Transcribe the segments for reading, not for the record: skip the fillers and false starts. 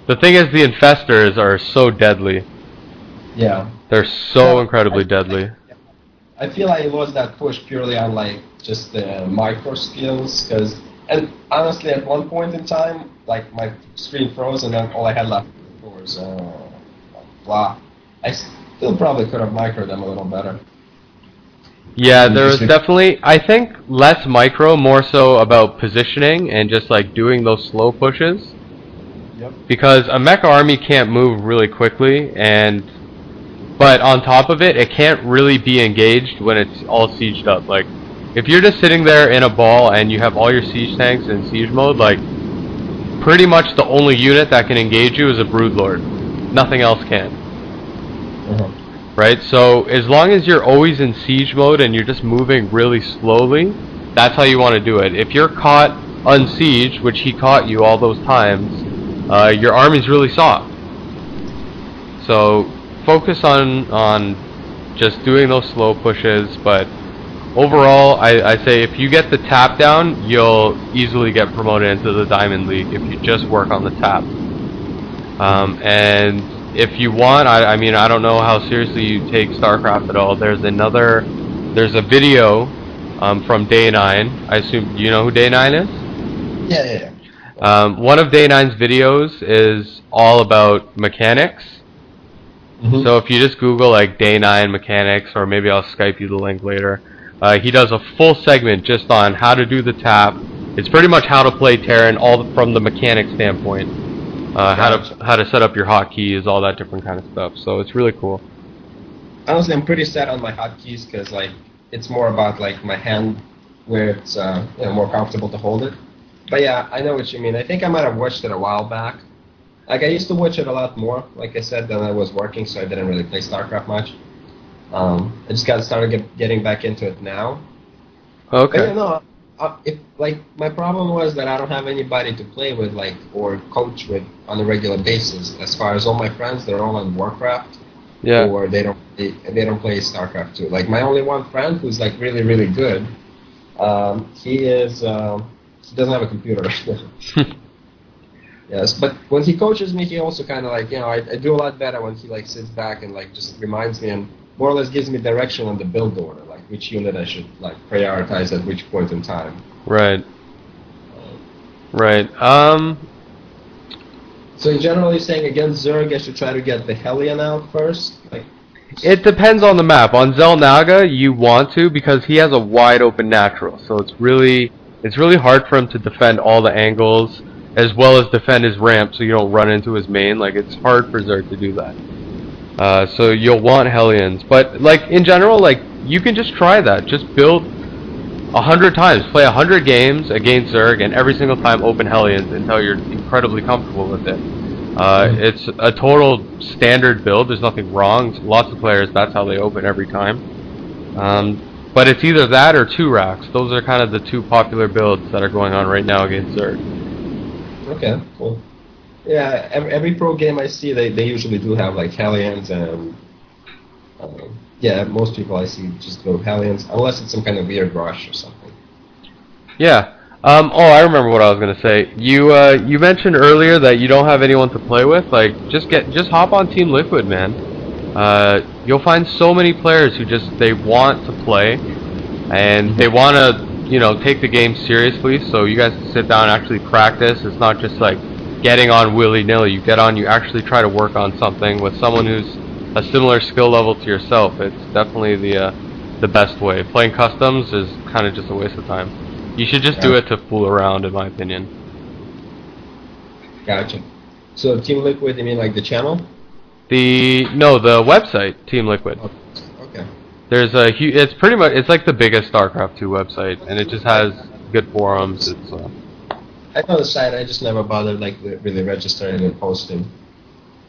The thing is, the infestors are so deadly. Yeah. They're so Well, incredibly deadly. I feel I lost that push purely on like just the micro skills, and honestly, at one point in time, like my screen froze, and then all I had left was blah. I still probably could have microed them a little better. Yeah, You there was just definitely, I think, less micro, more so about positioning and just like doing those slow pushes. Yep. Because a mecha army can't move really quickly, but on top of it, it can't really be engaged when it's all sieged up. Like, if you're just sitting there in a ball and you have all your siege tanks in siege mode, like, pretty much the only unit that can engage you is a broodlord. Nothing else can. Uh-huh. Right? So as long as you're always in siege mode and you're just moving really slowly, that's how you want to do it. If you're caught unsieged, which he caught you all those times, your army's really soft. So focus on just doing those slow pushes, but overall I say if you get the tap down, you'll easily get promoted into the Diamond League if you just work on the tap. And if you want, I mean, I don't know how seriously you take Starcraft at all. There's a video from Day 9. I assume you know who Day 9 is? Yeah, yeah, One of Day 9's videos is all about mechanics. yeah. So if you just Google like Day 9 mechanics, or maybe I'll Skype you the link later, he does a full segment just on how to do the tap. It's pretty much how to play Terran, from the mechanic standpoint. How to set up your hotkeys, all that different kind of stuff. So it's really cool. Honestly, I'm pretty set on my hotkeys because like it's more about like my hand where it's more comfortable to hold it. But yeah, I know what you mean. I think I might have watched it a while back. Like I used to watch it a lot more, like I said, than I was working, so I didn't really play StarCraft much. I just got started getting back into it now. But Okay. yeah, no, if like my problem was that I don't have anybody to play with, like or coach with on a regular basis. As far as all my friends, they're all on Warcraft, Yeah. or they don't play StarCraft too. Like my only one friend who's like really good, he doesn't have a computer right now. Yes, but when he coaches me, he also kind of like I do a lot better when he like sits back and like just reminds me and more or less gives me direction on the build order, like which unit I should like prioritize at which point in time. Right. Right. So in general, you're saying against Zerg, I should try to get the Hellion out first, like. It depends on the map. On Zelnaga, you want to because he has a wide open natural, so it's really hard for him to defend all the angles as well as defend his ramp, so you don't run into his main. Like it's hard for Zerg to do that. So you'll want Hellions, but like in general, like you can just try that. Just build 100 times, play 100 games against Zerg, and every single time open Hellions until you're incredibly comfortable with it. It's a total standard build. There's nothing wrong. Lots of players, that's how they open every time. But it's either that or 2 racks. Those are kind of the 2 popular builds that are going on right now against Zerg. Okay, cool. Yeah, every pro game I see, they usually do have like Hellions, and yeah, most people I see just go Hellions, unless it's some kind of weird rush or something. Yeah. Oh, I remember what I was gonna say. You mentioned earlier that you don't have anyone to play with. Like, just hop on Team Liquid, man. You'll find so many players who they want to play, and they want to, take the game seriously. So you guys can sit down and actually practice. It's not just like getting on willy-nilly. You get on, you actually try to work on something with someone who's a similar skill level to yourself. It's definitely the best way. Playing customs is kind of just a waste of time. You should just do it to fool around, in my opinion. Gotcha. So Team Liquid, you mean like the channel? No, the website, Team Liquid. Oh, okay. There's a huge. It's pretty much. It's like the biggest StarCraft 2 website, and it just has good forums. It's. I know the site. I just never bothered like really registering and posting.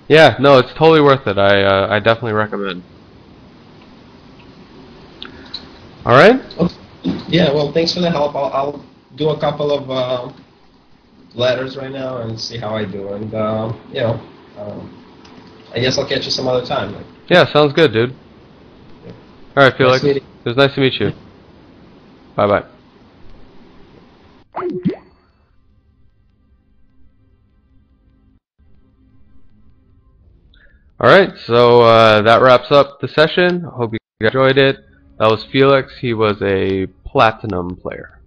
Yeah, no, it's totally worth it. I definitely recommend. All right. Okay. Yeah, well, thanks for the help. I'll do a couple of letters right now and see how I do. And, I guess I'll catch you some other time. Yeah, sounds good, dude. Yeah. All right, Felix. Nice It was nice to meet you. Bye-bye. Alright, so that wraps up the session. Hope you enjoyed it. That was Felix. He was a platinum player.